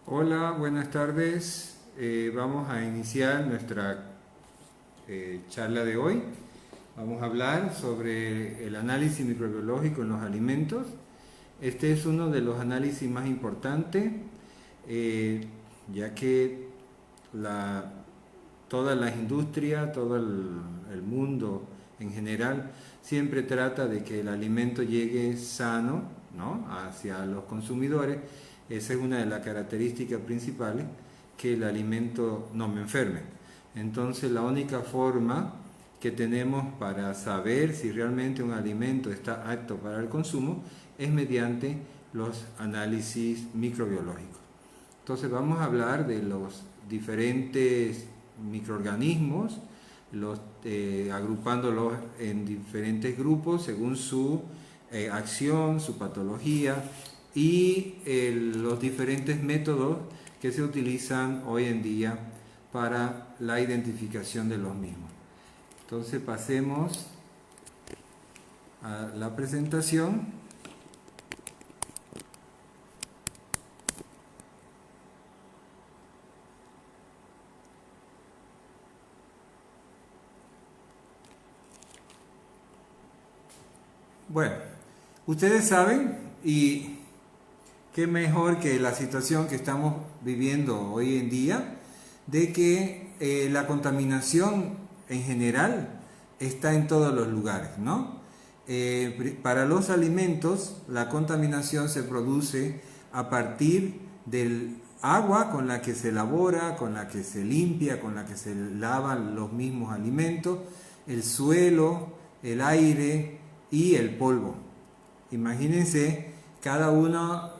Hola, buenas tardes. Vamos a iniciar nuestra charla de hoy. Vamos a hablar sobre el análisis microbiológico en los alimentos. Este es uno de los análisis más importantes, eh, ya que la, todas las industrias, todo el mundo en general, siempre trata de que el alimento llegue sano, ¿no?, hacia los consumidores. Esa es una de las características principales, que el alimento no me enferme. Entonces la única forma que tenemos para saber si realmente un alimento está apto para el consumo es mediante los análisis microbiológicos. Entonces vamos a hablar de los diferentes microorganismos, agrupándolos en diferentes grupos según su acción, su patología y los diferentes métodos que se utilizan hoy en día para la identificación de los mismos. Entonces pasemos a la presentación. Bueno, ustedes saben, y qué mejor que la situación que estamos viviendo hoy en día, de que la contaminación en general está en todos los lugares, ¿no? Para los alimentos, la contaminación se produce a partir del agua con la que se elabora, con la que se limpia, con la que se lavan los mismos alimentos, el suelo, el aire y el polvo. Imagínense cada uno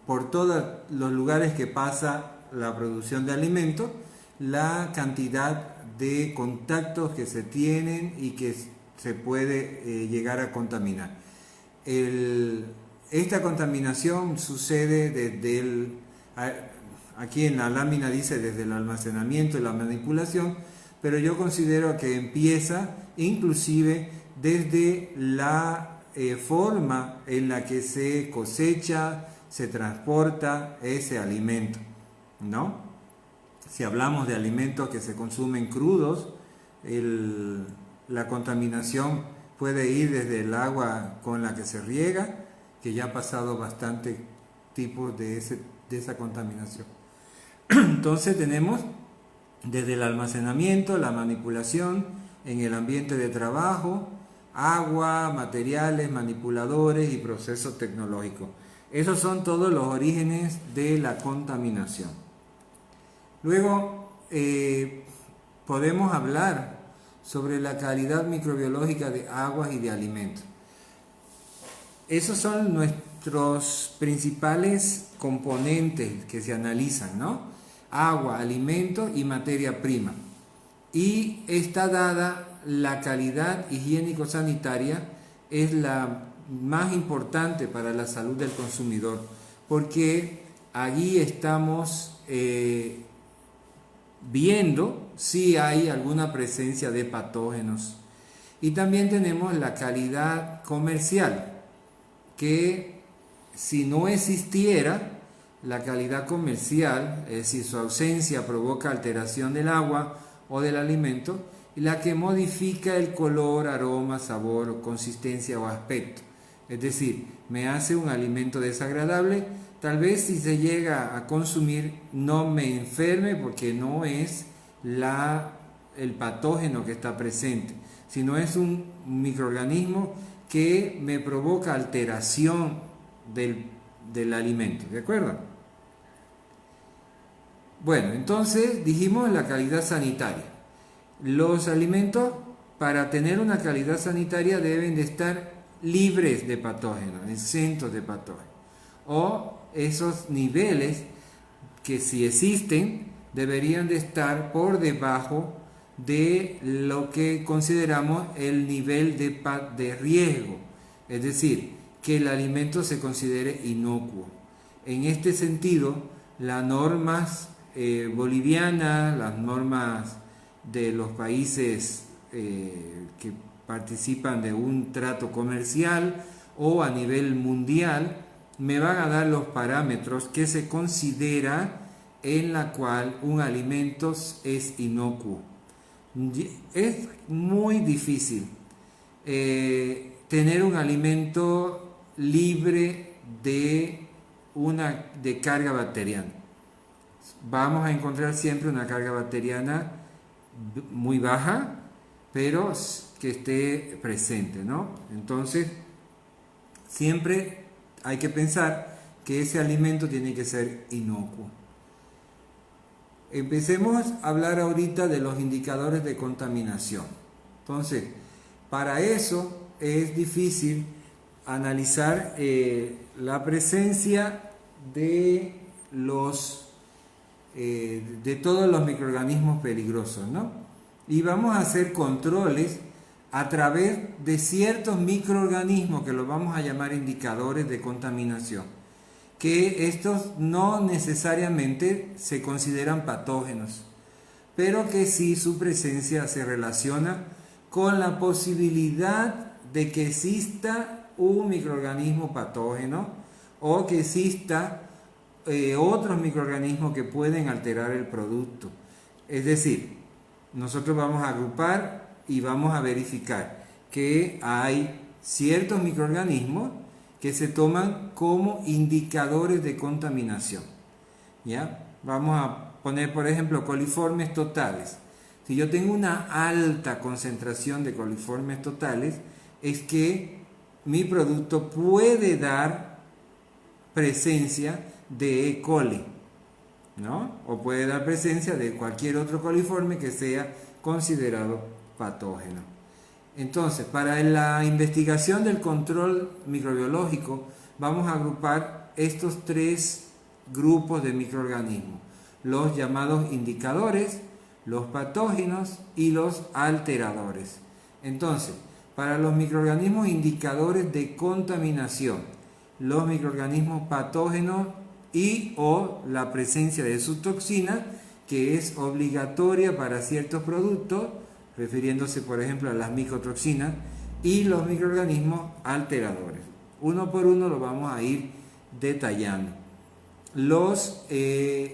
por todos los lugares que pasa la producción de alimentos, la cantidad de contactos que se tienen y que se puede llegar a contaminar. Esta contaminación sucede aquí en la lámina dice desde el almacenamiento y la manipulación, pero yo considero que empieza inclusive desde la forma en la que se cosecha, se transporta ese alimento, ¿no? Si hablamos de alimentos que se consumen crudos, la contaminación puede ir desde el agua con la que se riega, que ya ha pasado bastante tipos de esa contaminación. Entonces tenemos desde el almacenamiento, la manipulación en el ambiente de trabajo, agua, materiales, manipuladores y procesos tecnológicos. Esos son todos los orígenes de la contaminación. Luego podemos hablar sobre la calidad microbiológica de aguas y de alimentos. Esos son nuestros principales componentes que se analizan, ¿no? Agua, alimento y materia prima. Y está dada la calidad higiénico-sanitaria, es la más importante para la salud del consumidor, porque allí estamos viendo si hay alguna presencia de patógenos. Y también tenemos la calidad comercial, que si no existiera la calidad comercial, es decir, su ausencia provoca alteración del agua o del alimento, y la que modifica el color, aroma, sabor, consistencia o aspecto. Es decir, me hace un alimento desagradable. Tal vez si se llega a consumir no me enferme porque no es el patógeno que está presente, sino es un microorganismo que me provoca alteración del alimento, ¿de acuerdo? Bueno, entonces dijimos la calidad sanitaria. Los alimentos, para tener una calidad sanitaria, deben de estar libres de patógenos, exentos de patógenos, o esos niveles que si existen deberían de estar por debajo de lo que consideramos el nivel de riesgo, es decir, que el alimento se considere inocuo. En este sentido, las normas bolivianas, las normas de los países que participan de un trato comercial o a nivel mundial me van a dar los parámetros que se considera en la cual un alimento es inocuo. Es muy difícil tener un alimento libre de carga bacteriana. Vamos a encontrar siempre una carga bacteriana muy baja, pero que esté presente, ¿no? Entonces, siempre hay que pensar que ese alimento tiene que ser inocuo. Empecemos a hablar ahorita de los indicadores de contaminación. Entonces, para eso es difícil analizar la presencia de todos los microorganismos peligrosos, ¿no? Y vamos a hacer controles a través de ciertos microorganismos que los vamos a llamar indicadores de contaminación, que estos no necesariamente se consideran patógenos, pero que sí su presencia se relaciona con la posibilidad de que exista un microorganismo patógeno o que exista otros microorganismos que pueden alterar el producto. Es decir, nosotros vamos a agrupar y vamos a verificar que hay ciertos microorganismos que se toman como indicadores de contaminación. ¿Ya? Vamos a poner, por ejemplo, coliformes totales. Si yo tengo una alta concentración de coliformes totales, es que mi producto puede dar presencia de E. coli, ¿no? O puede dar presencia de cualquier otro coliforme que sea considerado patógeno. Entonces, para la investigación del control microbiológico, vamos a agrupar estos tres grupos de microorganismos: los llamados indicadores, los patógenos y los alteradores. Entonces, para los microorganismos indicadores de contaminación, los microorganismos patógenos y o la presencia de su toxina, que es obligatoria para ciertos productos, refiriéndose por ejemplo a las micotoxinas, y los microorganismos alteradores. Uno por uno lo vamos a ir detallando. Los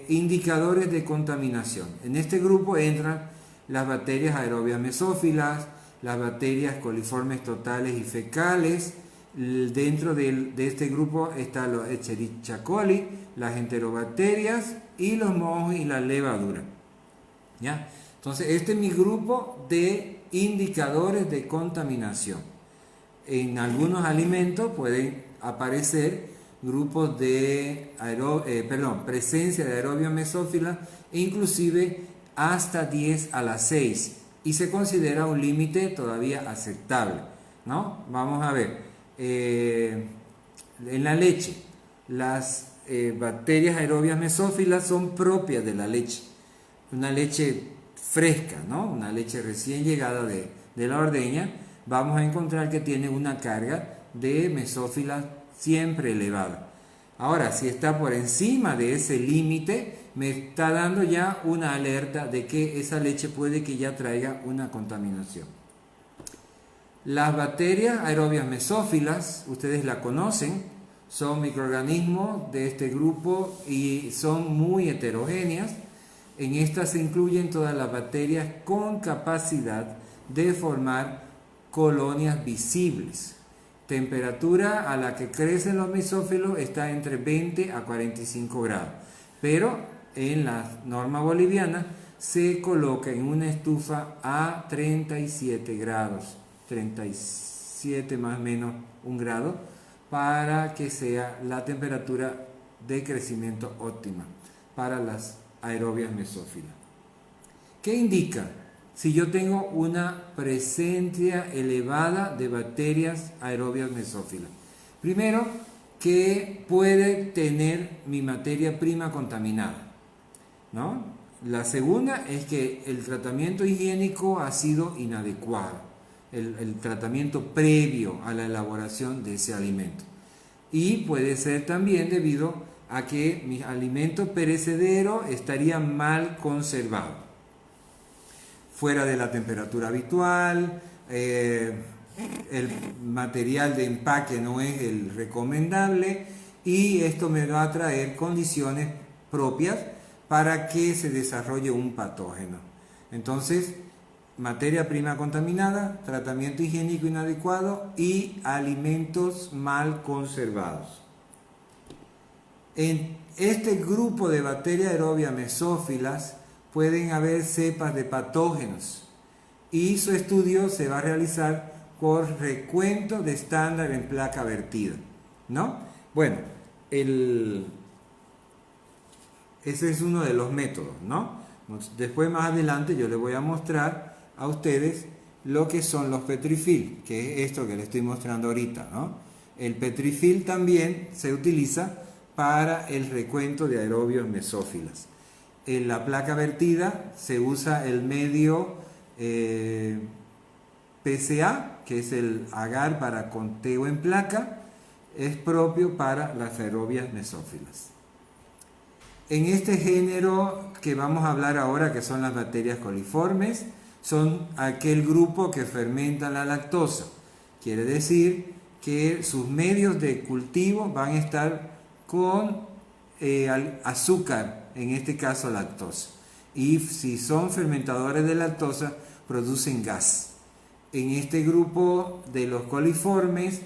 indicadores de contaminación. En este grupo entran las bacterias aerobias mesófilas, las bacterias coliformes totales y fecales. Dentro de este grupo están los Escherichia coli, las enterobacterias y los mohos y la levadura. ¿Ya? Entonces, este es mi grupo de indicadores de contaminación. En algunos alimentos pueden aparecer grupos de presencia de aerobia mesófila, inclusive hasta 10 a la 6, y se considera un límite todavía aceptable, ¿no? Vamos a ver. En la leche, las bacterias aerobias mesófilas son propias de la leche, una leche fresca, ¿no? Una leche recién llegada de la ordeña. Vamos a encontrar que tiene una carga de mesófilas siempre elevada. Ahora, si está por encima de ese límite, me está dando ya una alerta de que esa leche puede que ya traiga una contaminación. Las bacterias aerobias mesófilas, ustedes la conocen, son microorganismos de este grupo y son muy heterogéneas. En estas se incluyen todas las bacterias con capacidad de formar colonias visibles. Temperatura a la que crecen los mesófilos está entre 20 a 45 grados, pero en la norma boliviana se coloca en una estufa a 37 grados. 37 más o menos 1 grado, para que sea la temperatura de crecimiento óptima para las aerobias mesófilas. ¿Qué indica si yo tengo una presencia elevada de bacterias aerobias mesófilas? Primero, que puede tener mi materia prima contaminada, ¿no? La segunda es que el tratamiento higiénico ha sido inadecuado. El tratamiento previo a la elaboración de ese alimento, y puede ser también debido a que mi alimento perecedero estaría mal conservado, fuera de la temperatura habitual, el material de empaque no es el recomendable, y esto me va a traer condiciones propias para que se desarrolle un patógeno. Entonces, materia prima contaminada, tratamiento higiénico inadecuado y alimentos mal conservados. En este grupo de bacterias aerobias mesófilas pueden haber cepas de patógenos y su estudio se va a realizar por recuento de estándar en placa vertida, ¿no? Bueno, ese es uno de los métodos, ¿no? Después, más adelante, yo les voy a mostrar a ustedes lo que son los petrifil, que es esto que les estoy mostrando ahorita, ¿no? El petrifil también se utiliza para el recuento de aerobios mesófilas. En la placa vertida se usa el medio PCA, que es el agar para conteo en placa, es propio para las aerobias mesófilas. En este género que vamos a hablar ahora, que son las bacterias coliformes, son aquel grupo que fermentan la lactosa. Quiere decir que sus medios de cultivo van a estar con azúcar, en este caso lactosa. Y si son fermentadores de lactosa, producen gas. En este grupo de los coliformes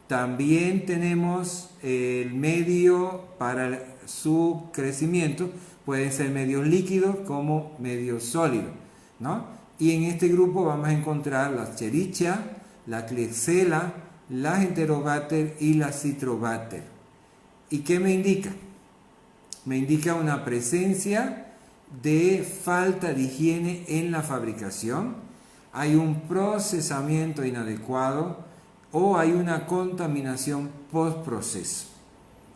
también tenemos el medio para su crecimiento, pueden ser medios líquidos como medios sólidos, ¿no? Y en este grupo vamos a encontrar la Escherichia, la Klebsiella, la Enterobacter y la Citrobacter. ¿Y qué me indica? Me indica una presencia de falta de higiene en la fabricación, hay un procesamiento inadecuado o hay una contaminación post-proceso.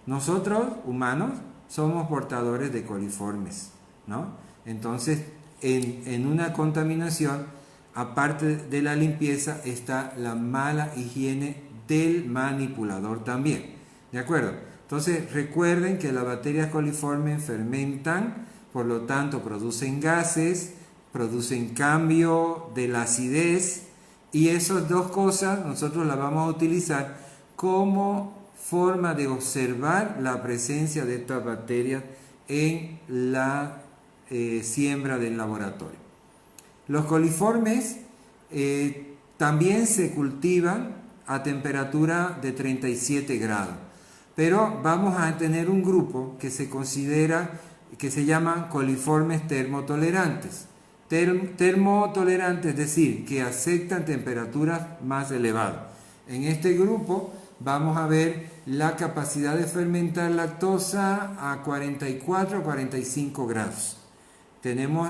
Nosotros, humanos, somos portadores de coliformes, ¿no? Entonces, en una contaminación, aparte de la limpieza, está la mala higiene del manipulador también, ¿de acuerdo? Entonces, recuerden que las bacterias coliformes fermentan, por lo tanto, producen gases, producen cambio de la acidez, y esas dos cosas nosotros las vamos a utilizar como forma de observar la presencia de estas bacterias en la siembra del laboratorio. Los coliformes también se cultivan a temperatura de 37 grados, pero vamos a tener un grupo que se considera, que se llaman coliformes termotolerantes. Termotolerantes, es decir, que aceptan temperaturas más elevadas. En este grupo vamos a ver la capacidad de fermentar lactosa a 44 o 45 grados. Tenemos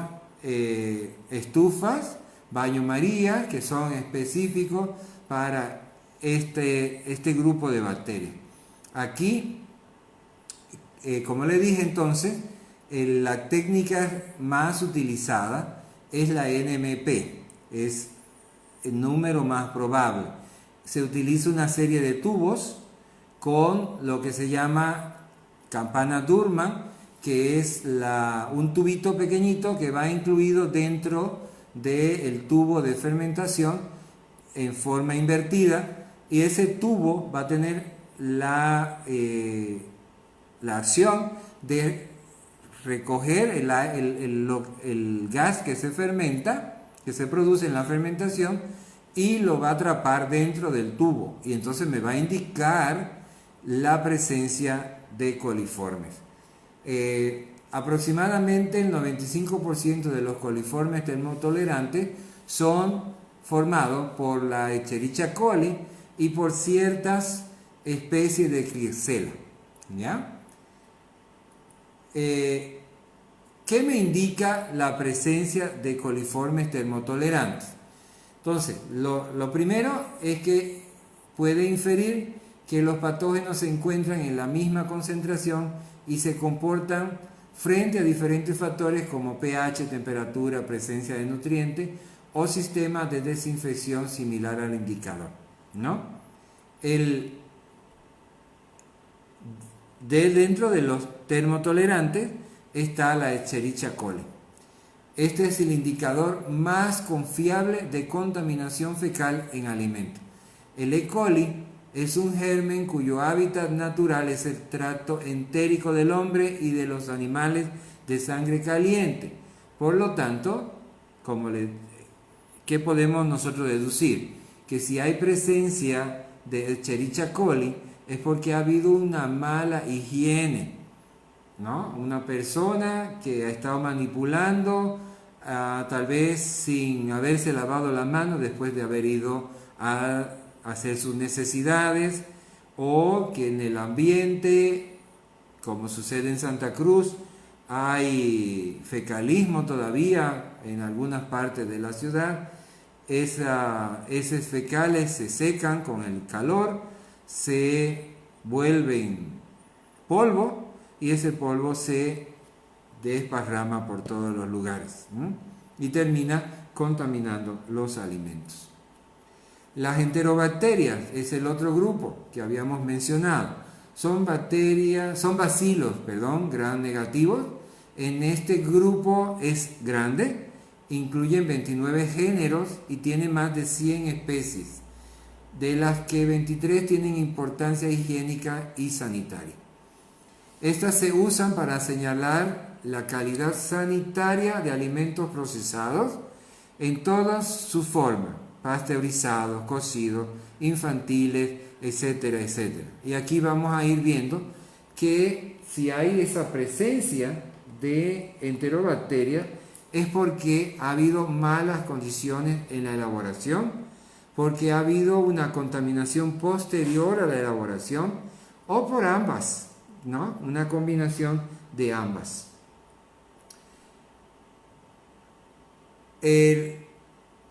estufas, baño María, que son específicos para este grupo de bacterias. Aquí, como le dije entonces, la técnica más utilizada es la NMP, es el número más probable. Se utiliza una serie de tubos con lo que se llama campana Durman, que es un tubito pequeñito que va incluido dentro del tubo de fermentación en forma invertida, y ese tubo va a tener la acción de recoger el gas que se fermenta, que se produce en la fermentación, y lo va a atrapar dentro del tubo, y entonces me va a indicar la presencia de coliformes. Aproximadamente el 95% de los coliformes termotolerantes son formados por la Escherichia coli y por ciertas especies de Klebsiella, ¿ya? ¿Qué me indica la presencia de coliformes termotolerantes? Entonces, lo primero es que puede inferir que los patógenos se encuentran en la misma concentración y se comportan frente a diferentes factores como pH, temperatura, presencia de nutrientes o sistemas de desinfección similar al indicador, ¿no? Dentro de los termotolerantes está la Escherichia coli. Este es el indicador más confiable de contaminación fecal en alimentos. El E. coli Es un germen cuyo hábitat natural es el tracto entérico del hombre y de los animales de sangre caliente. Por lo tanto, ¿qué podemos nosotros deducir? Que si hay presencia de Escherichia coli es porque ha habido una mala higiene, ¿no? Una persona que ha estado manipulando, tal vez sin haberse lavado la mano después de haber ido a hacer sus necesidades, o que en el ambiente, como sucede en Santa Cruz, hay fecalismo todavía en algunas partes de la ciudad. Esos fecales se secan con el calor, se vuelven polvo y ese polvo se desparrama por todos los lugares, ¿no? Y termina contaminando los alimentos. Las enterobacterias es el otro grupo que habíamos mencionado. Son bacilos, gram negativos. En este grupo es grande, incluyen 29 géneros y tiene más de 100 especies, de las que 23 tienen importancia higiénica y sanitaria. Estas se usan para señalar la calidad sanitaria de alimentos procesados en todas sus formas, pasteurizados, cocidos, infantiles, etcétera, etcétera. Y aquí vamos a ir viendo que si hay esa presencia de enterobacterias es porque ha habido malas condiciones en la elaboración, porque ha habido una contaminación posterior a la elaboración o por ambas, ¿no? Una combinación de ambas.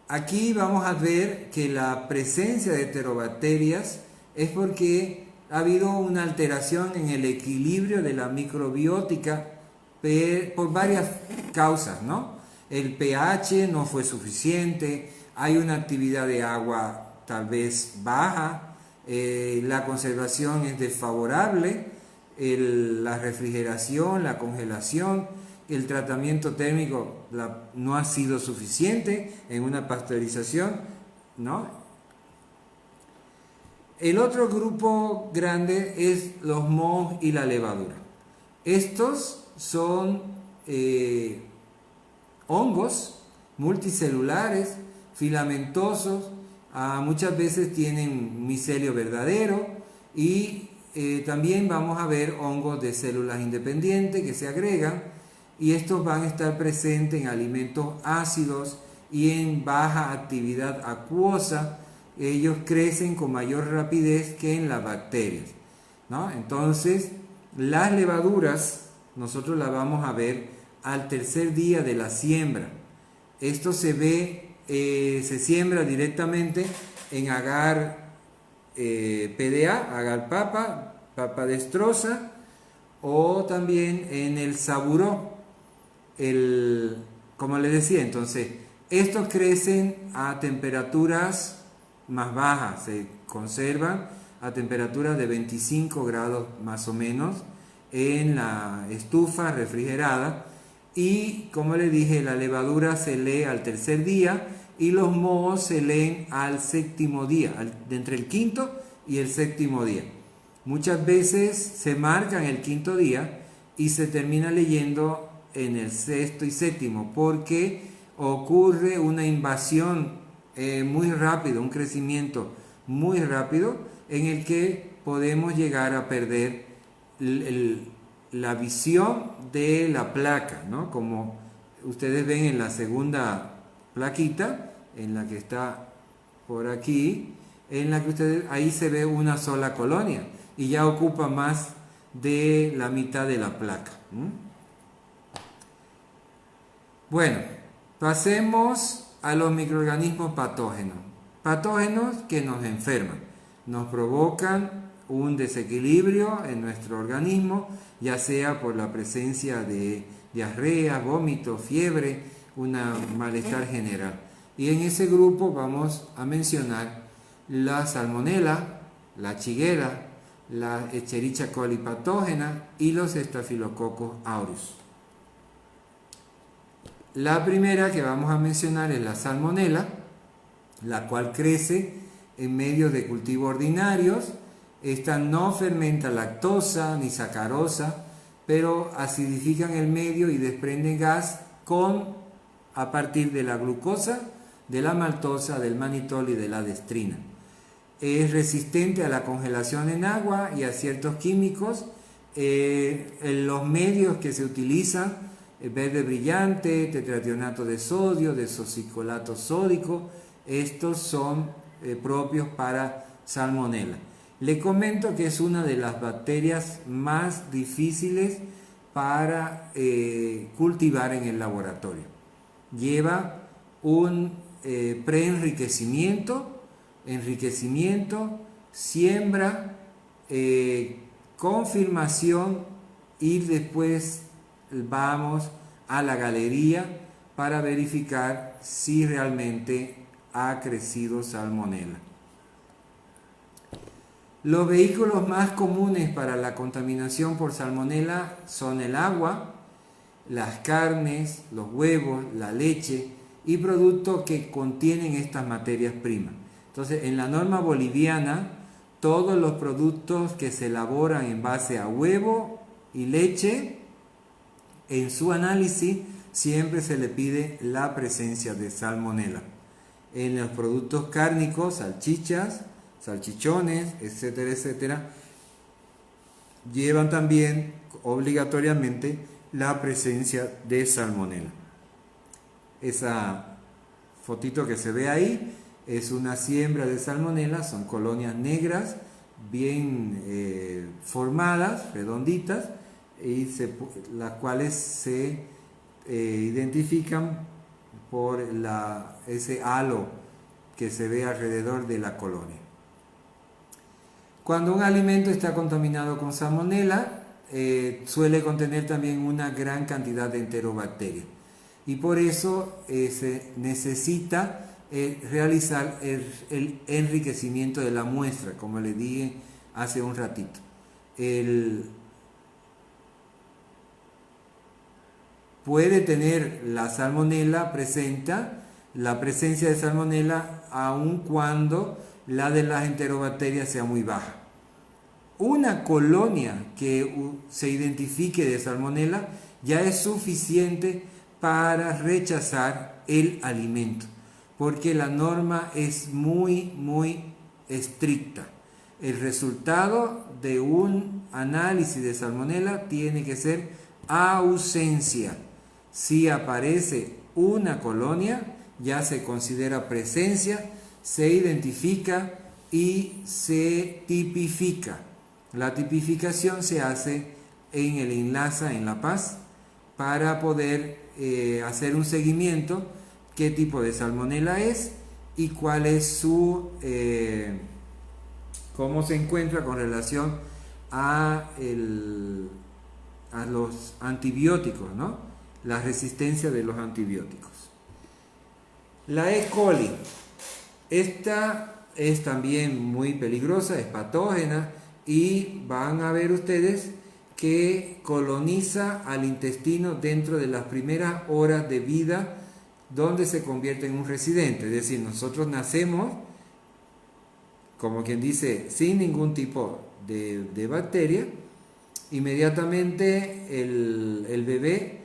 Aquí vamos a ver que la presencia de enterobacterias es porque ha habido una alteración en el equilibrio de la microbiótica por varias causas, ¿no? El pH no fue suficiente, hay una actividad de agua tal vez baja, la conservación es desfavorable, la refrigeración, la congelación, el tratamiento térmico no ha sido suficiente en una pasteurización, ¿no? El otro grupo grande es los mohos y la levadura. Estos son hongos multicelulares, filamentosos, muchas veces tienen micelio verdadero y también vamos a ver hongos de células independientes que se agregan y estos van a estar presentes en alimentos ácidos y en baja actividad acuosa. Ellos crecen con mayor rapidez que en las bacterias, ¿no? Entonces, las levaduras nosotros las vamos a ver al tercer día de la siembra. Esto se ve, se siembra directamente en agar PDA, agar papa destroza, o también en el saburó. Como les decía, entonces, estos crecen a temperaturas más bajas, se conservan a temperaturas de 25 grados más o menos en la estufa refrigerada y como les dije, la levadura se lee al tercer día y los mohos se leen al séptimo día, entre el quinto y el séptimo día. Muchas veces se marca en el quinto día y se termina leyendo en el sexto y séptimo porque ocurre una invasión muy rápido, un crecimiento muy rápido en el que podemos llegar a perder la visión de la placa, ¿no? Como ustedes ven en la segunda plaquita, en la que está por aquí, en la que ustedes, ahí se ve una sola colonia y ya ocupa más de la mitad de la placa. Bueno, pasemos a los microorganismos patógenos. Patógenos que nos enferman, nos provocan un desequilibrio en nuestro organismo, ya sea por la presencia de diarrea, vómito, fiebre, un malestar general. Y en ese grupo vamos a mencionar la salmonela, la shigella, la Escherichia coli patógena y los Staphylococcus aureus. La primera que vamos a mencionar es la salmonela, la cual crece en medios de cultivo ordinarios. Esta no fermenta lactosa ni sacarosa, pero acidifican el medio y desprenden gas a partir de la glucosa, de la maltosa, del manitol y de la destrina. Es resistente a la congelación en agua y a ciertos químicos. En los medios que se utilizan, verde brillante, tetrationato de sodio, desoxicolato sódico, estos son propios para salmonela. Le comento que es una de las bacterias más difíciles para cultivar en el laboratorio. Lleva un preenriquecimiento, siembra, confirmación y después vamos a la galería para verificar si realmente ha crecido salmonela. Los vehículos más comunes para la contaminación por salmonela son el agua, las carnes, los huevos, la leche y productos que contienen estas materias primas. Entonces, en la norma boliviana, todos los productos que se elaboran en base a huevo y leche, en su análisis siempre se le pide la presencia de salmonela. En los productos cárnicos, salchichas, salchichones, etcétera, etcétera, llevan también obligatoriamente la presencia de salmonela. Esa fotito que se ve ahí es una siembra de salmonela, son colonias negras bien formadas, redonditas, y las cuales se identifican por ese halo que se ve alrededor de la colonia. Cuando un alimento está contaminado con salmonela, suele contener también una gran cantidad de enterobacterias, y por eso se necesita realizar el enriquecimiento de la muestra, como le dije hace un ratito. Puede tener la salmonela, presenta la presencia de salmonela aun cuando la de las enterobacterias sea muy baja. Una colonia que se identifique de salmonela ya es suficiente para rechazar el alimento, porque la norma es muy estricta. El resultado de un análisis de salmonela tiene que ser ausencia. Si aparece una colonia, ya se considera presencia, se identifica y se tipifica. La tipificación se hace en el INLASA en La Paz para poder hacer un seguimiento, qué tipo de salmonela es y cuál es su cómo se encuentra con relación a los antibióticos, ¿no? La resistencia de los antibióticos. La E. coli, esta es también muy peligrosa, es patógena, y van a ver ustedes que coloniza al intestino dentro de las primeras horas de vida, donde se convierte en un residente. Es decir, nosotros nacemos, como quien dice, sin ningún tipo de bacteria. Inmediatamente el bebé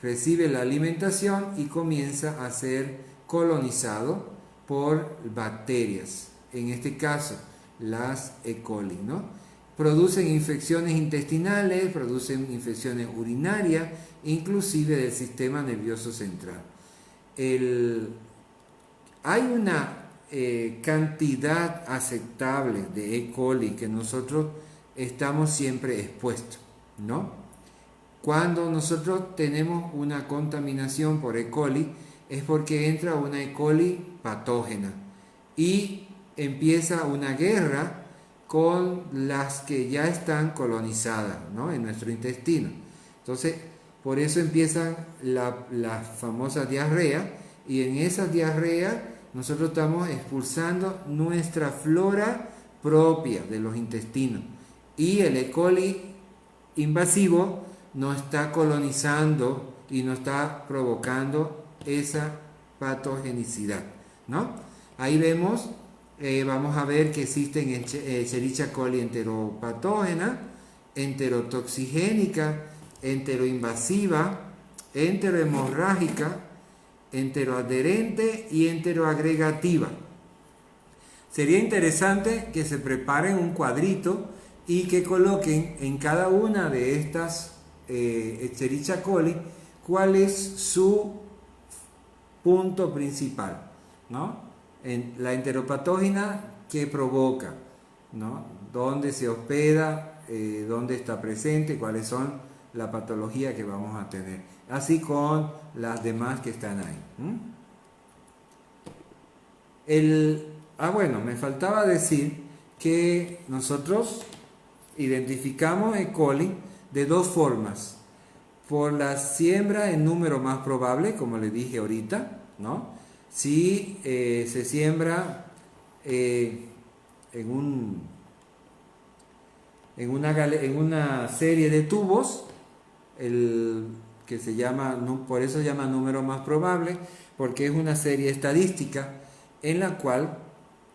recibe la alimentación y comienza a ser colonizado por bacterias, en este caso las E. coli, ¿no? Producen infecciones intestinales, producen infecciones urinarias, inclusive del sistema nervioso central. Hay una cantidad aceptable de E. coli que nosotros estamos siempre expuestos, ¿no? Cuando nosotros tenemos una contaminación por E. coli es porque entra una E. coli patógena y empieza una guerra con las que ya están colonizadas, ¿no?, en nuestro intestino. Entonces, por eso empiezan las famosas diarreas, y en esas diarreas nosotros estamos expulsando nuestra flora propia de los intestinos, y el E. coli invasivo nos está colonizando y nos está provocando esa patogenicidad, ¿no? Ahí vemos Vamos a ver que existen Escherichia coli enteropatógena, enterotoxigénica, enteroinvasiva, enterohemorrágica, enteroadherente y enteroagregativa. Sería interesante que se preparen un cuadrito y que coloquen en cada una de estas Escherichia coli cuál es su punto principal, ¿no? En la enteropatógena, ¿qué provoca? ¿No? ¿Dónde se hospeda? ¿Dónde está presente? ¿Cuáles son la patología que vamos a tener? Así con las demás que están ahí. Bueno, me faltaba decir que nosotros identificamos E. coli de dos formas. Por la siembra en número más probable, como le dije ahorita, ¿no? Si se siembra en una serie de tubos, que se llama, por eso se llama número más probable, porque es una serie estadística en la cual,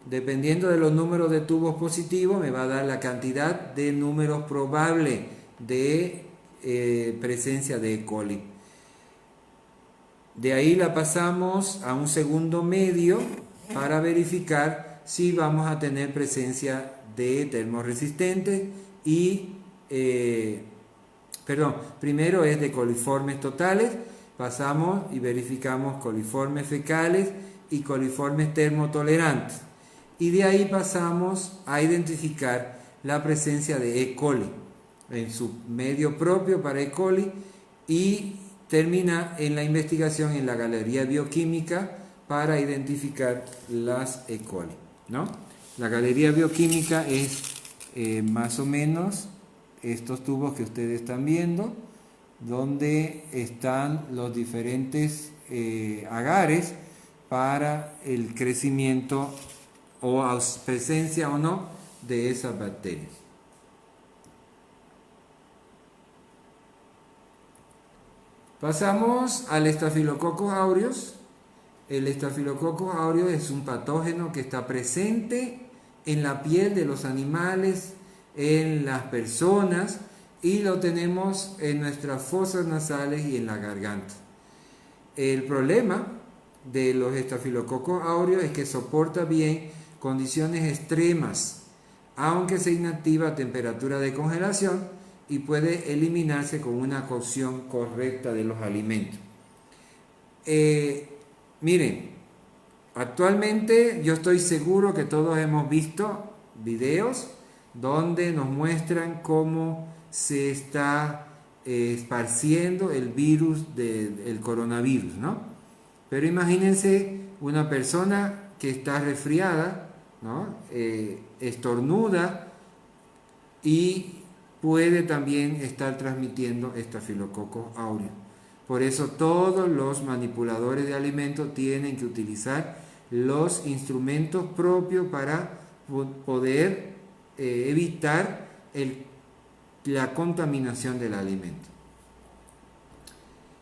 dependiendo de los números de tubos positivos, me va a dar la cantidad de números probables de presencia de E. coli. De ahí la pasamos a un segundo medio para verificar si vamos a tener presencia de termorresistentes y primero es de coliformes totales, pasamos y verificamos coliformes fecales y coliformes termotolerantes, y de ahí pasamos a identificar la presencia de E. coli en su medio propio para E. coli, y termina en la investigación en la galería bioquímica para identificar las E. coli, ¿no? La galería bioquímica es más o menos estos tubos que ustedes están viendo, donde están los diferentes agares para el crecimiento o presencia o no de esas bacterias. Pasamos al Staphylococcus aureus. El Staphylococcus aureus es un patógeno que está presente en la piel de los animales, en las personas, y lo tenemos en nuestras fosas nasales y en la garganta. El problema de los Staphylococcus aureus es que soporta bien condiciones extremas, aunque se inactiva a temperatura de congelación, y puede eliminarse con una cocción correcta de los alimentos. Miren, actualmente yo estoy seguro que todos hemos visto videos donde nos muestran cómo se está esparciendo el virus del coronavirus, ¿no? Pero imagínense una persona que está resfriada, ¿no? Estornuda y puede también estar transmitiendo Staphylococcus aureus. Por eso todos los manipuladores de alimentos tienen que utilizar los instrumentos propios para poder evitar la contaminación del alimento.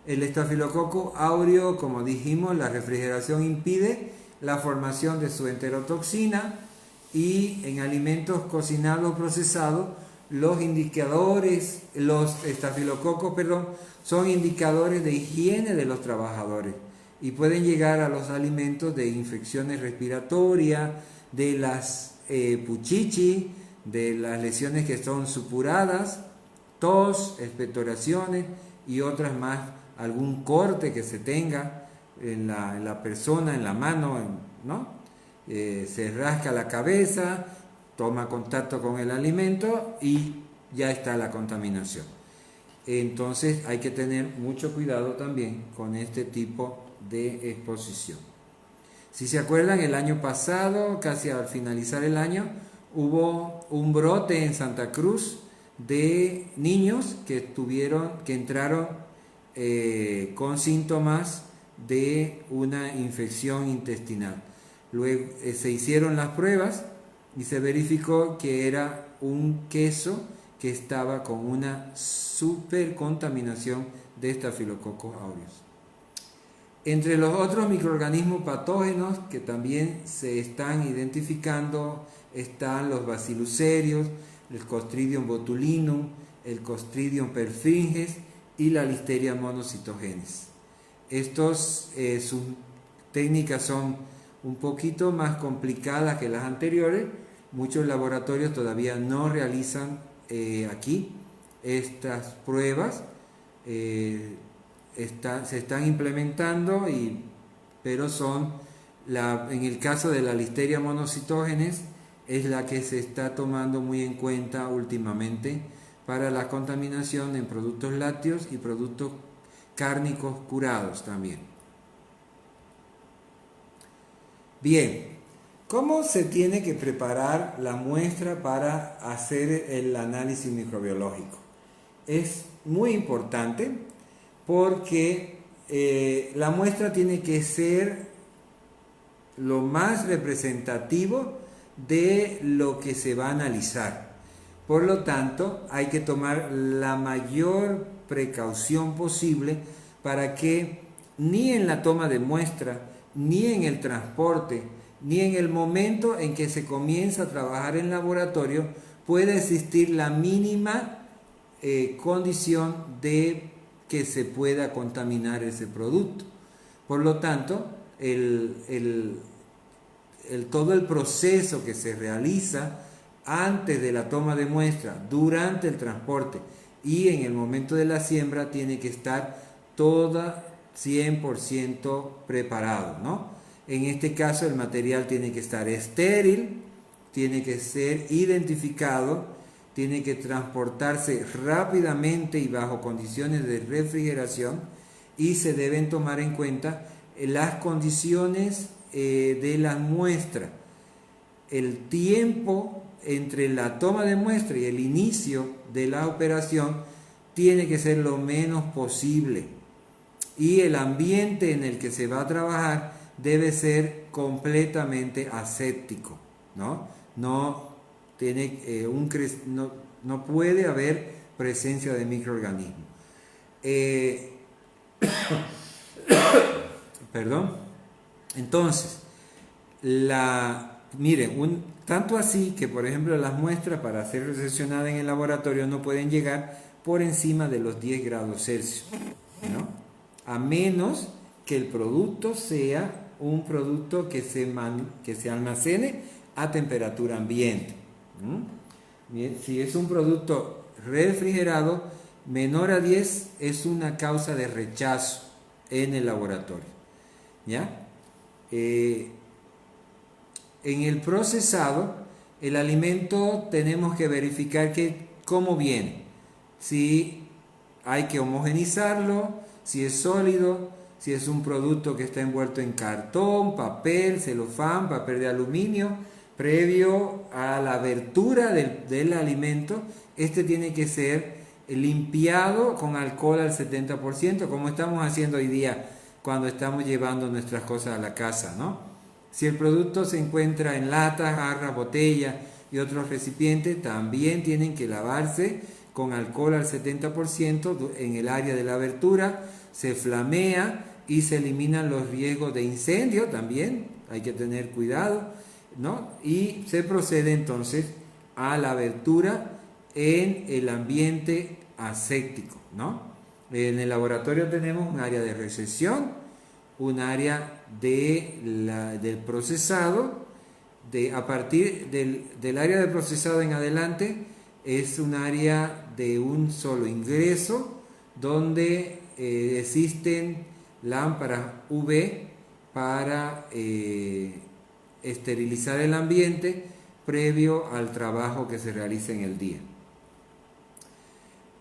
El Staphylococcus aureus, como dijimos, la refrigeración impide la formación de su enterotoxina, y en alimentos cocinados o procesados, los estafilococos, son indicadores de higiene de los trabajadores y pueden llegar a los alimentos de infecciones respiratorias, de las puchichi, de las lesiones que son supuradas, tos, expectoraciones y otras más, algún corte que se tenga en la persona, en la mano, ¿no? Se rasca la cabeza, toma contacto con el alimento y ya está la contaminación. Entonces hay que tener mucho cuidado también con este tipo de exposición. Si se acuerdan, el año pasado, casi al finalizar el año, hubo un brote en Santa Cruz de niños que entraron con síntomas de una infección intestinal. Luego se hicieron las pruebas y se verificó que era un queso que estaba con una supercontaminación de Staphylococcus aureus. Entre los otros microorganismos patógenos que también se están identificando están los bacillucerios, el Clostridium botulinum, el Clostridium perfringens y la Listeria monocytogenes. Sus técnicas son un poquito más complicadas que las anteriores. Muchos laboratorios todavía no realizan aquí estas pruebas. Se están implementando, pero en el caso de la Listeria monocytogenes es la que se está tomando muy en cuenta últimamente para la contaminación en productos lácteos y productos cárnicos curados también. Bien, ¿cómo se tiene que preparar la muestra para hacer el análisis microbiológico? Es muy importante porque la muestra tiene que ser lo más representativo de lo que se va a analizar. Por lo tanto, hay que tomar la mayor precaución posible para que ni en la toma de muestra, ni en el transporte, ni en el momento en que se comienza a trabajar en laboratorio pueda existir la mínima condición de que se pueda contaminar ese producto. Por lo tanto, todo el proceso que se realiza antes de la toma de muestra, durante el transporte y en el momento de la siembra tiene que estar toda 100% preparado, ¿no? En este caso el material tiene que estar estéril, tiene que ser identificado, tiene que transportarse rápidamente y bajo condiciones de refrigeración y se deben tomar en cuenta las condiciones de la muestra. El tiempo entre la toma de muestra y el inicio de la operación tiene que ser lo menos posible y el ambiente en el que se va a trabajar debe ser completamente aséptico, ¿no? No puede haber presencia de microorganismos. Perdón. Entonces, miren, tanto así que, por ejemplo, las muestras para ser recepcionadas en el laboratorio no pueden llegar por encima de los 10 grados Celsius, ¿no? A menos que el producto sea un producto que se almacene a temperatura ambiente. Bien, si es un producto refrigerado, menor a 10 es una causa de rechazo en el laboratorio, ¿ya? En el procesado, el alimento tenemos que verificar cómo viene, si hay que homogenizarlo, si es sólido, si es un producto que está envuelto en cartón, papel, celofán, papel de aluminio. Previo a la abertura del alimento, este tiene que ser limpiado con alcohol al 70%, como estamos haciendo hoy día cuando estamos llevando nuestras cosas a la casa, ¿no? Si el producto se encuentra en latas, jarras, botellas y otros recipientes, también tienen que lavarse con alcohol al 70% en el área de la abertura, se flamea y se eliminan los riesgos de incendio también, hay que tener cuidado, ¿no? Y se procede entonces a la abertura en el ambiente aséptico, ¿no? En el laboratorio tenemos un área de recepción, un área del procesado, a partir del área de procesado en adelante es un área de un solo ingreso donde existen lámparas UV para esterilizar el ambiente previo al trabajo que se realiza en el día.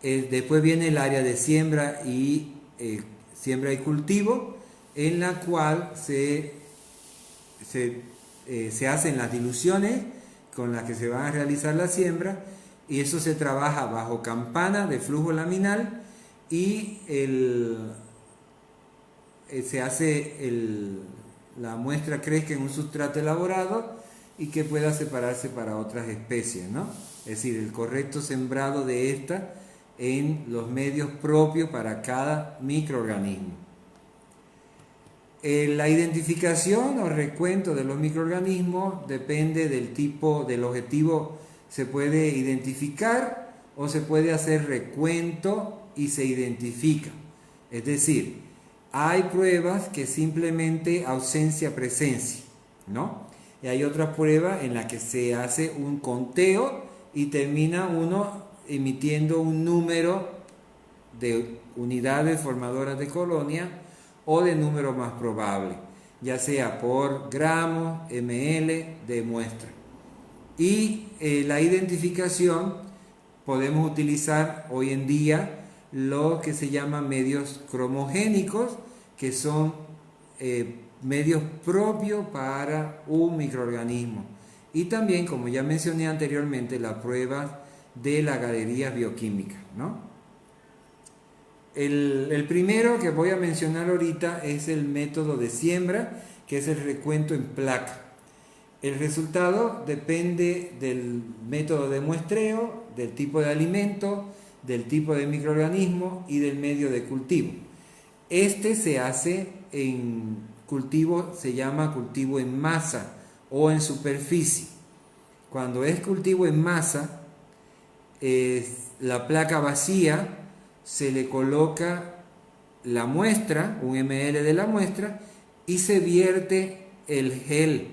Después viene el área de siembra y cultivo, en la cual se hacen las diluciones con las que se van a realizar la siembra, y eso se trabaja bajo campana de flujo laminal y se hace la muestra crezca en un sustrato elaborado y que pueda separarse para otras especies, ¿no? Es decir, el correcto sembrado de esta en los medios propios para cada microorganismo. La identificación o recuento de los microorganismos depende del tipo del objetivo. Se puede identificar o se puede hacer recuento y se identifica. Es decir, hay pruebas que simplemente ausencia-presencia, ¿no? Y hay otras pruebas en las que se hace un conteo y termina uno emitiendo un número de unidades formadoras de colonia o de número más probable, ya sea por gramos, ml de muestra. Y la identificación podemos utilizar hoy en día lo que se llaman medios cromogénicos, que son medios propios para un microorganismo. Y también, como ya mencioné anteriormente, la prueba de las galerías bioquímicas, ¿no? El primero que voy a mencionar ahorita es el método de siembra, que es el recuento en placa. El resultado depende del método de muestreo, del tipo de alimento, del tipo de microorganismo y del medio de cultivo. Este se hace en cultivo, se llama cultivo en masa o en superficie. Cuando es cultivo en masa, la placa vacía se le coloca la muestra, un ml de la muestra, y se vierte el gel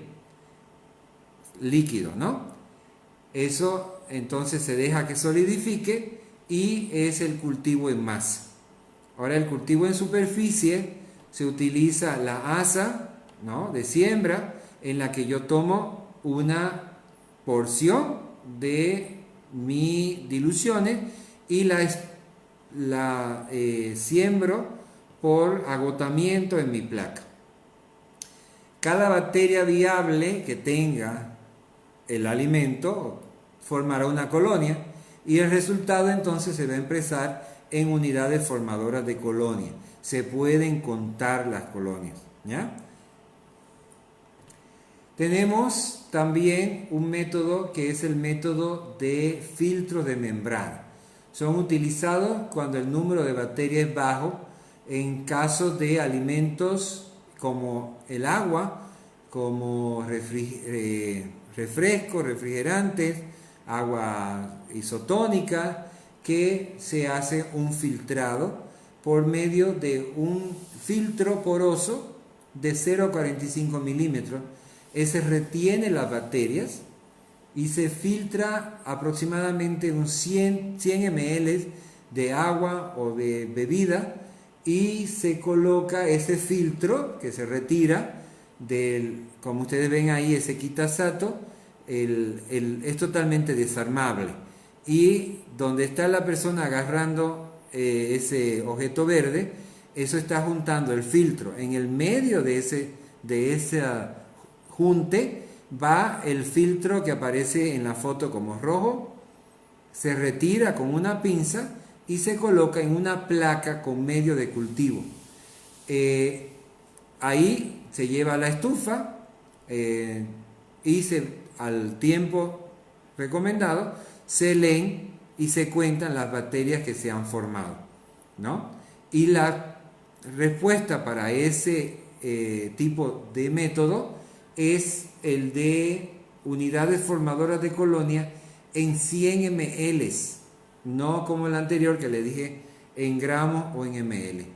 líquido, ¿no? Eso entonces se deja que solidifique y es el cultivo en masa. Ahora, el cultivo en superficie se utiliza la asa, ¿no?, de siembra, en la que yo tomo una porción de mis diluciones y la siembro por agotamiento en mi placa. Cada bacteria viable que tenga el alimento formará una colonia y el resultado entonces se va a expresar en unidades formadoras de colonia. Se pueden contar las colonias, ¿ya? Tenemos también un método que es el método de filtros de membrana. Son utilizados cuando el número de bacterias es bajo en casos de alimentos como el agua, como refrescos, refrigerantes, agua isotónica, que se hace un filtrado por medio de un filtro poroso de 0,45 milímetros. Ese retiene las bacterias y se filtra aproximadamente un 100 ml de agua o de bebida y se coloca ese filtro que se retira como ustedes ven ahí, ese quitasato, es totalmente desarmable, y donde está la persona agarrando ese objeto verde, eso está juntando el filtro. En el medio de ese junte va el filtro que aparece en la foto como rojo, se retira con una pinza y se coloca en una placa con medio de cultivo. Ahí se lleva a la estufa y al tiempo recomendado se leen y se cuentan las bacterias que se han formado, ¿no? Y la respuesta para ese tipo de método es el de unidades formadoras de colonia en 100 ml, no como el anterior que le dije en gramos o en ml.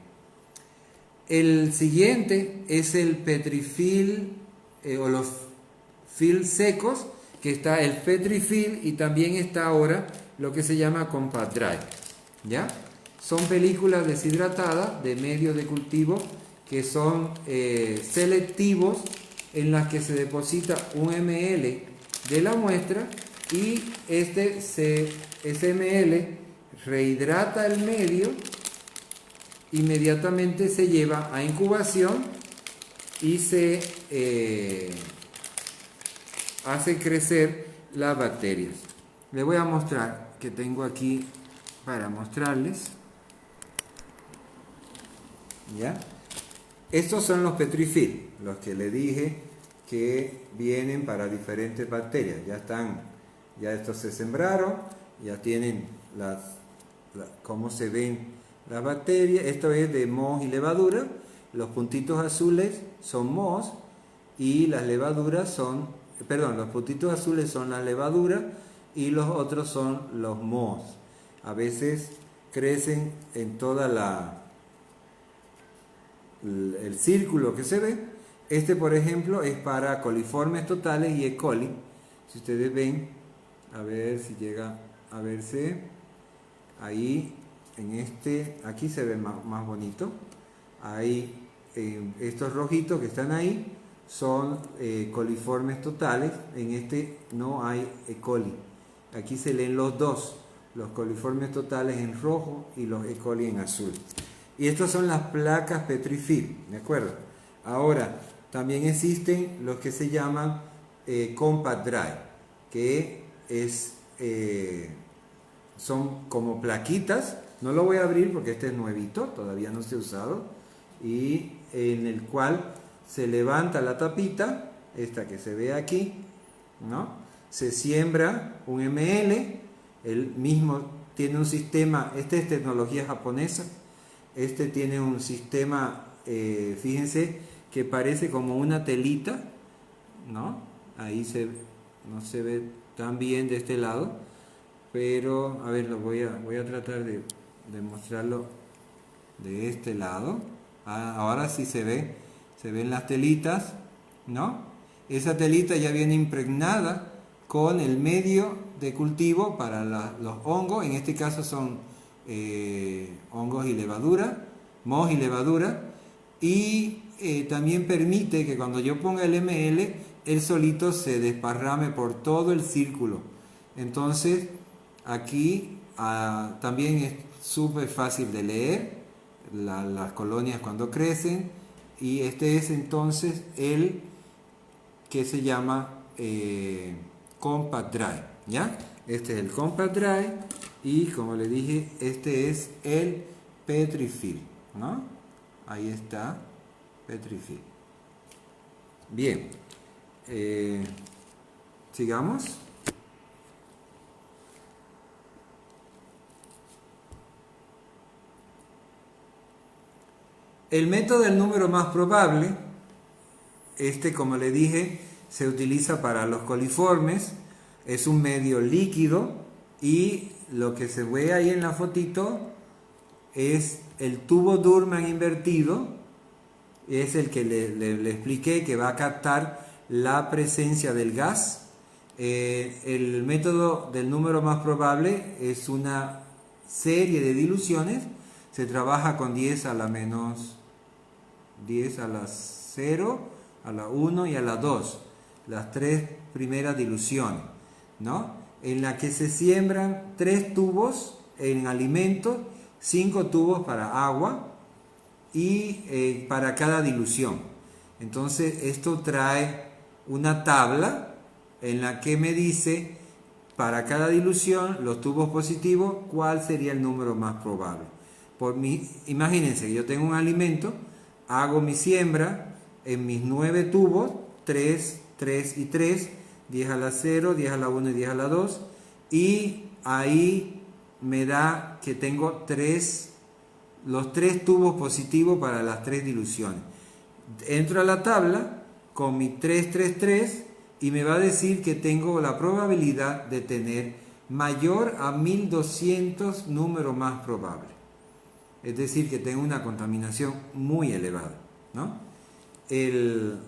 El siguiente es el petrifil o los fil secos, que está el petrifil y también está ahora lo que se llama compact dry, ¿ya? Son películas deshidratadas de medios de cultivo que son selectivos, en las que se deposita un ml de la muestra y ese ml rehidrata el medio, inmediatamente se lleva a incubación y se hace crecer las bacterias. Les voy a mostrar, que tengo aquí para mostrarles, ¿ya? Estos son los petrifil, los que le dije que vienen para diferentes bacterias. Ya estos se sembraron, ya tienen cómo se ven las bacterias. Esto es de moho y levadura. los puntitos azules son mohos y las levaduras son, perdón, los puntitos azules son la levadura y los otros son los mohos. A veces crecen en toda el círculo que se ve. Este, por ejemplo, es para coliformes totales y E. coli. Si ustedes ven, a ver si llega a verse ahí, en este, aquí se ve más bonito. Ahí, estos rojitos que están ahí son coliformes totales. En este no hay E. coli. Aquí se leen los dos, los coliformes totales en rojo y los E. coli en azul. Y estas son las placas Petrifilm, ¿de acuerdo? Ahora, también existen los que se llaman Compact Dry, que son como plaquitas. No lo voy a abrir porque este es nuevito, todavía no se ha usado, y en el cual se levanta la tapita, esta que se ve aquí, ¿no? Se siembra un ml, el mismo tiene un sistema, esta es tecnología japonesa, este tiene un sistema, fíjense, que parece como una telita, ¿no? Ahí no se ve tan bien de este lado, pero a ver, voy a tratar de mostrarlo de este lado. Ahora sí se ven las telitas, ¿no? Esa telita ya viene impregnada con el medio de cultivo para los hongos. En este caso son hongos y levadura, mohos y levadura, y también permite que cuando yo ponga el ml, él solito se desparrame por todo el círculo. Entonces aquí también es súper fácil de leer las colonias cuando crecen, y este es entonces el que se llama Compact Dry, ¿ya? Este es el Compact Dry, y como le dije, este es el Petrifilm, ¿no? Ahí está, Petrifilm. Bien, sigamos. El método del número más probable, como le dije, se utiliza para los coliformes, es un medio líquido, y lo que se ve ahí en la fotito es el tubo Durman invertido, es el que le expliqué, que va a captar la presencia del gas. El método del número más probable es una serie de diluciones. Se trabaja con 10 a la menos 10 a la 0, a la 1 y a la 2, las tres primeras diluciones, ¿no? En la que se siembran 3 tubos en alimentos, 5 tubos para agua, y para cada dilución. Entonces esto trae una tabla en la que me dice para cada dilución, los tubos positivos, cuál sería el número más probable. Imagínense que yo tengo un alimento, hago mi siembra en mis 9 tubos, 3, 3 y 3, 10 a la 0, 10 a la 1 y 10 a la 2, y ahí me da que tengo los 3 tubos positivos para las 3 diluciones. Entro a la tabla con mi 3, 3, 3, y me va a decir que tengo la probabilidad de tener mayor a 1200 número más probable. Es decir, que tengo una contaminación muy elevada, ¿no? En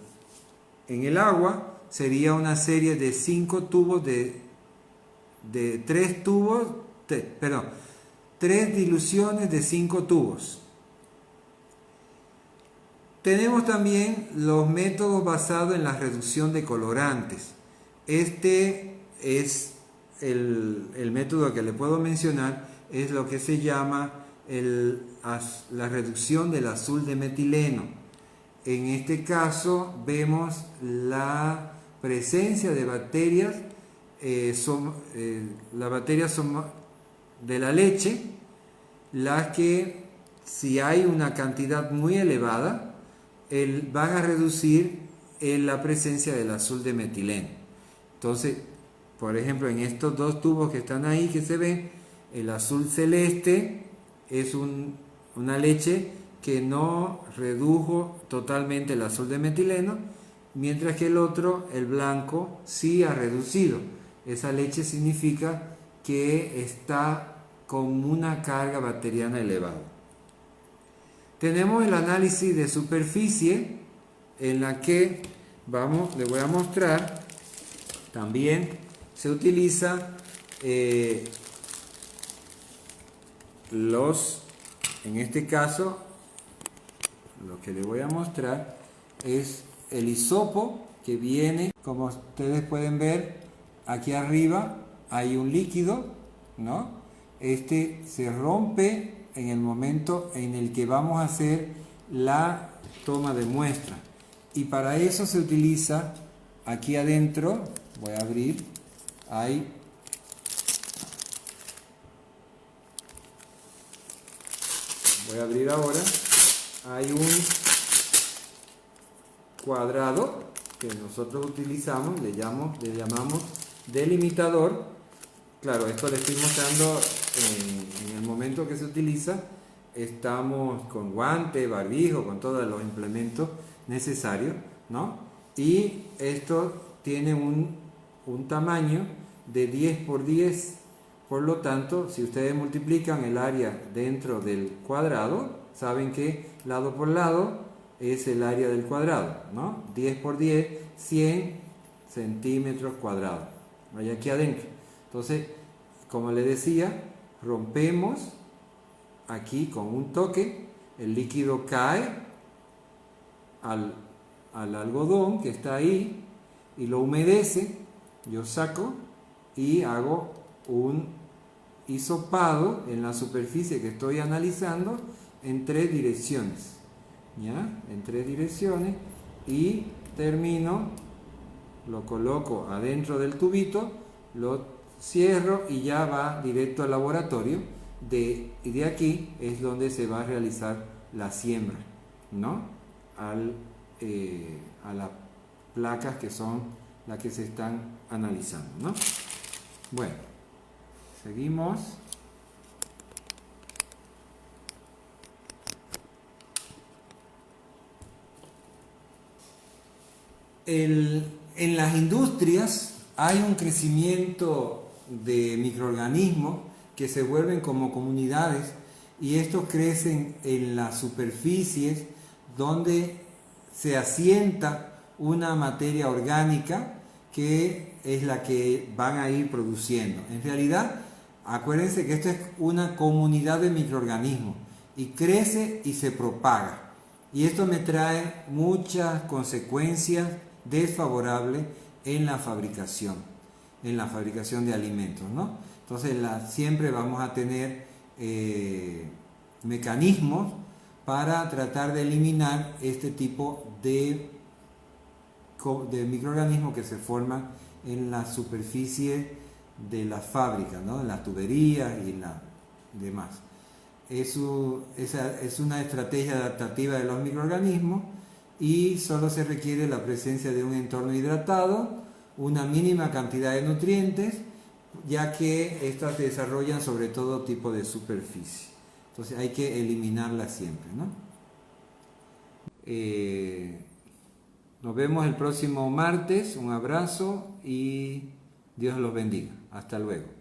el agua sería una serie de 5 tubos de 3 tubos, perdón, 3 diluciones de 5 tubos. Tenemos también los métodos basados en la reducción de colorantes. Este es el método que le puedo mencionar, es lo que se llama la reducción del azul de metileno. En este caso vemos la presencia de bacterias, las bacterias son de la leche, las que, si hay una cantidad muy elevada, van a reducir la presencia del azul de metileno. Entonces, por ejemplo, en estos 2 tubos que están ahí, que se ven, el azul celeste es una leche que no redujo totalmente el azul de metileno, mientras que el otro, el blanco, sí ha reducido. Esa leche significa que está con una carga bacteriana elevada. Tenemos el análisis de superficie, en la que les voy a mostrar, también se utiliza en este caso, lo que les voy a mostrar es el hisopo que viene, como ustedes pueden ver, aquí arriba hay un líquido, ¿no? Este se rompe en el momento en el que vamos a hacer la toma de muestra. Y para eso se utiliza aquí adentro, voy a abrir, voy a abrir ahora, hay un cuadrado que nosotros utilizamos, le llamamos delimitador. Claro, esto le estoy mostrando en el momento que se utiliza. Estamos con guante, barbijo, con todos los implementos necesarios, ¿no? Y esto tiene un tamaño de 10 por 10. Por lo tanto, si ustedes multiplican el área dentro del cuadrado, saben que lado por lado es el área del cuadrado, ¿no? 10 por 10, 100 centímetros cuadrados. Hay aquí adentro. Entonces, como les decía, rompemos aquí con un toque, el líquido cae al algodón que está ahí y lo humedece. Yo saco y hago un hisopado en la superficie que estoy analizando en 3 direcciones, ¿ya? En 3 direcciones, y termino, lo coloco adentro del tubito, lo cierro y ya va directo al laboratorio. Y de aquí es donde se va a realizar la siembra, ¿no? A las placas que son las que se están analizando, ¿no? Bueno, seguimos. En las industrias hay un crecimiento de microorganismos que se vuelven como comunidades, y estos crecen en las superficies donde se asienta una materia orgánica que es la que van a ir produciendo. En realidad, acuérdense que esto es una comunidad de microorganismos y crece y se propaga. Y esto me trae muchas consecuencias desfavorables en la fabricación de alimentos, ¿no? Entonces siempre vamos a tener mecanismos para tratar de eliminar este tipo de microorganismos que se forman en la superficie de las fábricas, ¿no? En las tuberías y demás. Esa es una estrategia adaptativa de los microorganismos, y solo se requiere la presencia de un entorno hidratado, una mínima cantidad de nutrientes, ya que estas se desarrollan sobre todo tipo de superficie. Entonces hay que eliminarlas siempre, ¿no? Nos vemos el próximo martes. Un abrazo y Dios los bendiga. Hasta luego.